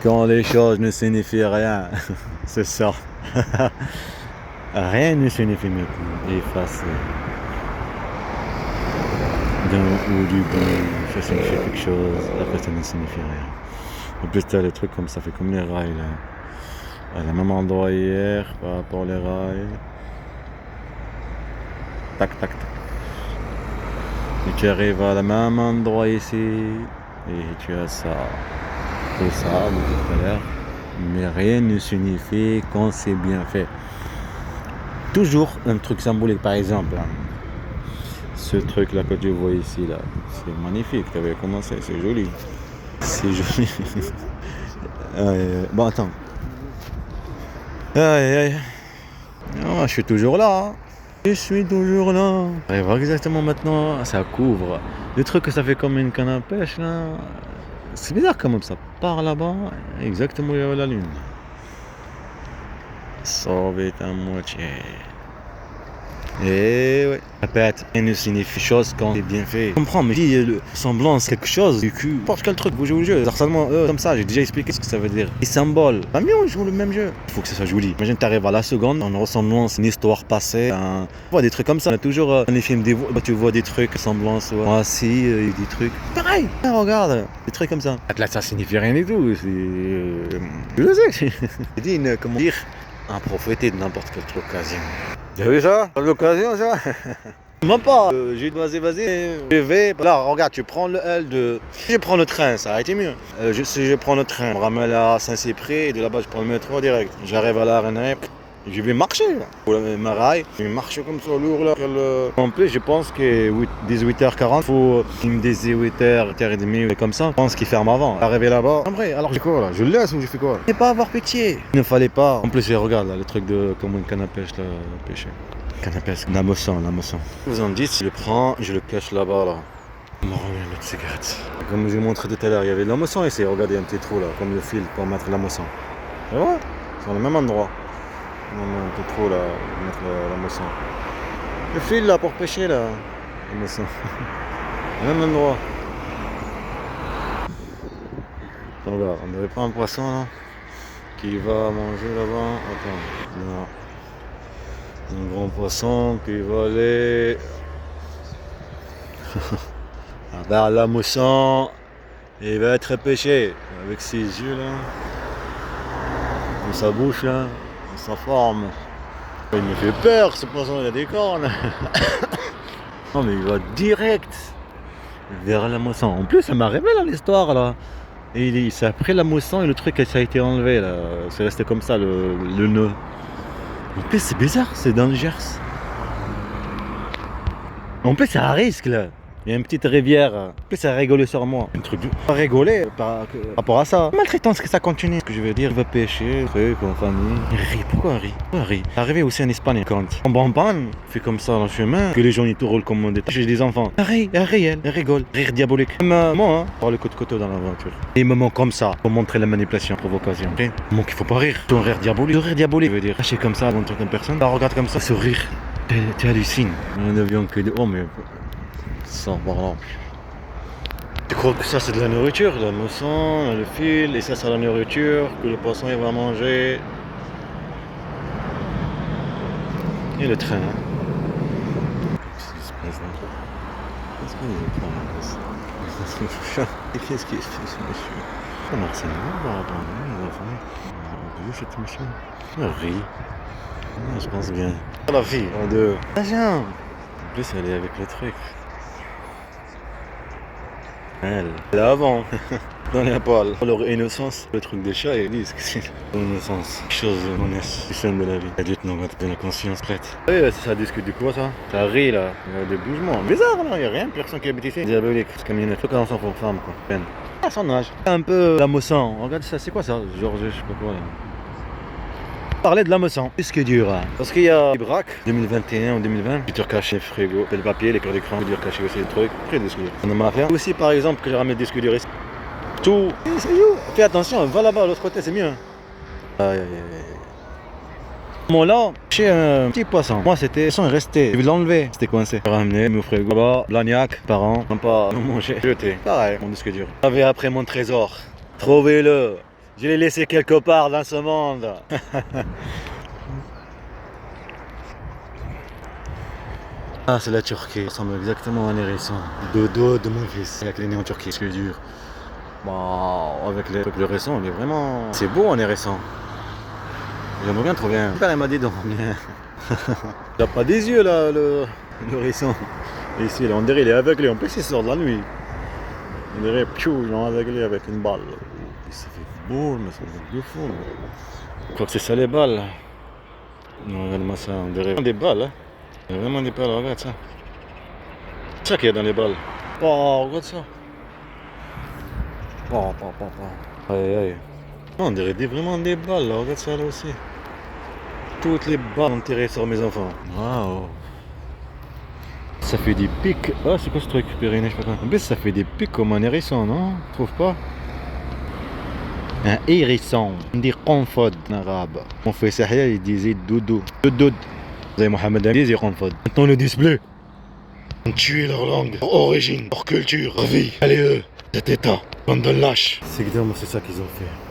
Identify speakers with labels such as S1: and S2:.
S1: Quand les choses ne signifient rien, c'est ça. Rien ne signifie maintenant. Effacer. D'un ou du bon, ça signifie quelque chose, après ça ne signifie rien. En plus, t'as des trucs comme ça, fait comme les rails là. À la même endroit hier, par rapport aux rails. Tac, tac, tac. Et tu arrives à la même endroit ici, et tu as ça. Tout ça, de tout à l'heure. Mais rien ne signifie quand c'est bien fait. Toujours un truc symbolique, par exemple. Ce truc là que tu vois ici là, c'est magnifique, tu avais commencé, c'est joli. C'est joli. Bon attends. Aïe aïe. Oh, je suis toujours là. Hein. Je suis toujours là. Et voir exactement maintenant, ça couvre. Le truc que ça fait comme une canne à pêche là. C'est bizarre quand même, ça part là-bas, exactement où il y a la lune. Sauvé à moitié. Et ouais. Répète, rien ne signifie chose quand c'est bien fait. Je comprends, mais si le semblance quelque chose du cul, n'importe quel truc, vous jouez au jeu. Harcèlement, comme ça, j'ai déjà expliqué ce que ça veut dire. Les symboles. Ah mais on joue le même jeu. Il faut que ça soit joli. Imagine t'arrives à la seconde, en ressemblance, une histoire passée, tu vois des trucs comme ça. On a toujours dans les films tu vois des trucs, semblance, moi aussi, des trucs. Pareil, regarde, des trucs comme ça. Là ça signifie rien du tout. Je le sais. J'ai dit comment dire, à profiter de n'importe quelle occasion. T'as vu ça? L'occasion ça? Même pas, j'ai dit vas-y, je vais. Là, regarde, tu prends le L2. Si je prends le train, ça a été mieux. Si je prends le train, je me ramène à Saint-Cyprien et de là-bas, je prends le métro direct. J'arrive à l'arène, je vais marcher. Pour ma rail, je vais marcher comme ça, lourd là. En plus, je pense que 18h40, faut me dire 8h30 comme ça. Je pense qu'il ferme avant. Arrivé là-bas, après, alors j'ai quoi là? Je le laisse ou je fais quoi? Il ne pas avoir pitié. Il ne fallait pas. En plus, je regarde là, le truc de comme une canne à pêche là, pêcher. Canne à pêche, la moisson. Vous en dites, je le prends, je le cache là-bas là. On me remet une autre cigarette. Comme je vous ai montré tout à l'heure, il y avait de la moisson ici. Regardez un petit trou là, comme le fil pour mettre la moisson. Et ouais, c'est le même endroit. Un peu trop là, mettre la moisson. Le fil là pour pêcher là, la moisson. Même endroit. Regarde, on devrait prendre un poisson là, qui va manger là-bas. Attends, là. Un grand poisson qui va aller vers la moisson et il va être pêché avec ses yeux là, dans sa bouche là. Sa forme. Il me fait peur ce poisson, il a des cornes. Non mais il va direct vers la moisson. En plus ça m'a révélé l'histoire là. Et c'est après la moisson et le truc ça a été enlevé là. C'est resté comme ça le nœud. En plus c'est bizarre, c'est dans le Gers. En plus c'est à risque là. Il y a une petite rivière. En plus ça a rigolé sur moi. Un truc pas rigoler par rapport à ça. Maltraitance que ça continue. Ce que je veux dire, il va pêcher, truc, en famille. Il rit, pourquoi il rit? Arrivé aussi en Espagne quand on bambane, fait comme ça dans le chemin, que les gens ils te roulent comme des j'ai des enfants. Il rigole. Rire diabolique. Même moi, par le côte côté dans la voiture. Des moments comme ça, pour montrer la manipulation, provocation. Okay? Moment qu'il faut pas rire. Ton rire diabolique. Le rire diabolique veut dire lâcher comme ça devant une personne. Là, regarde comme ça, ce rire. Tu hallucines. Un avion que de. Oh mais. Ça, voilà. Tu crois que ça c'est de la nourriture, la moisson, le fil, et ça c'est la nourriture que le poisson il va manger. Et le train. Qu'est-ce qui se passe là? Qu'est-ce qu'il veut prendre? Qu'est-ce qui se fait ce monsieur? Ah Marcel, on va abandonner les enfants. On peut cette monsieur. Elle rit. Je pense bien. La fille, en deux. Ah viens. En plus elle est avec le truc. Elle avant, dans les poils. Leur innocence, le truc des chats, ils disent que c'est l'innocence. Quelque chose de honnête, c'est scène de la vie. L'adulte n'a pas de la conscience prête. Oui, ça discute du quoi ça? Ça rit là, il y a des bougements. Bizarre là, il n'y a rien, personne qui habite ici. Diabolique, c'est comme une truc d'enfant pour femme quoi. Peine. À son âge. Un peu la moisson, regarde ça, c'est quoi ça? Georges, je sais pas quoi là. Parler de la moisson, qu'est-ce qui dure? Parce qu'il y a des braques 2021 ou 2020, tu te recaches les frigos, le papier, les cœurs d'écran, tu te recaches aussi les trucs, après des scooters. On a marre à faire. Aussi par exemple que j'ai ramené des scooters ici. Tout. C'est où? Fais attention, va là-bas, l'autre côté, c'est mieux. Aïe. Bon là, j'ai un petit poisson. Moi c'était, ils sont restés. Je vais l'enlever. C'était coincé. J'ai ramené mon frigo là-bas, blagnac, parents, non pas manger, jeter. Pareil, mon disque dur. J'avais après mon trésor. Trouvez-le. Je l'ai laissé quelque part dans ce monde. Ah, c'est la Turquie. Ça ressemble exactement à un hérisson. Dodo de mon fils. Avec les nés en Turquie, c'est dur. Bon, avec le hérisson, il est vraiment... C'est beau un hérisson. J'aimerais bien trouver un. Mon père il m'a dit donc. Il a pas des yeux là, le hérisson. Et ici, là, on dirait il est aveuglé. En plus, il sort de la nuit. On dirait, piou, ils l'ont aveuglé avec une balle. Et ça fait beau, mais ça fait de fou. Je crois que c'est ça les balles. Non, regarde-moi ça, on dirait des balles. Hein. Il y a vraiment des balles, regarde ça. C'est ça qu'il y a dans les balles. Oh, regarde ça. Oh. Aïe, aïe. On dirait vraiment des balles, là. Regarde ça là aussi. Toutes les balles ont tiré sur mes enfants. Waouh. Ça fait des pics. Ah, c'est quoi ce truc, Périnée, je sais pas quoi. En plus, ça fait des pics comme un hérisson, non? Tu trouves pas? Un hérisson. On dit qanfod en arabe. Mon fils Yahya, il disait doudou. Doudou. Vous avez Mohamed Ali, il disait qanfod. Maintenant, le display. On tuait leur langue, leur origine, leur culture, leur vie. Allez, eux, cet état, bande de lâches. C'est exactement ça qu'ils ont fait.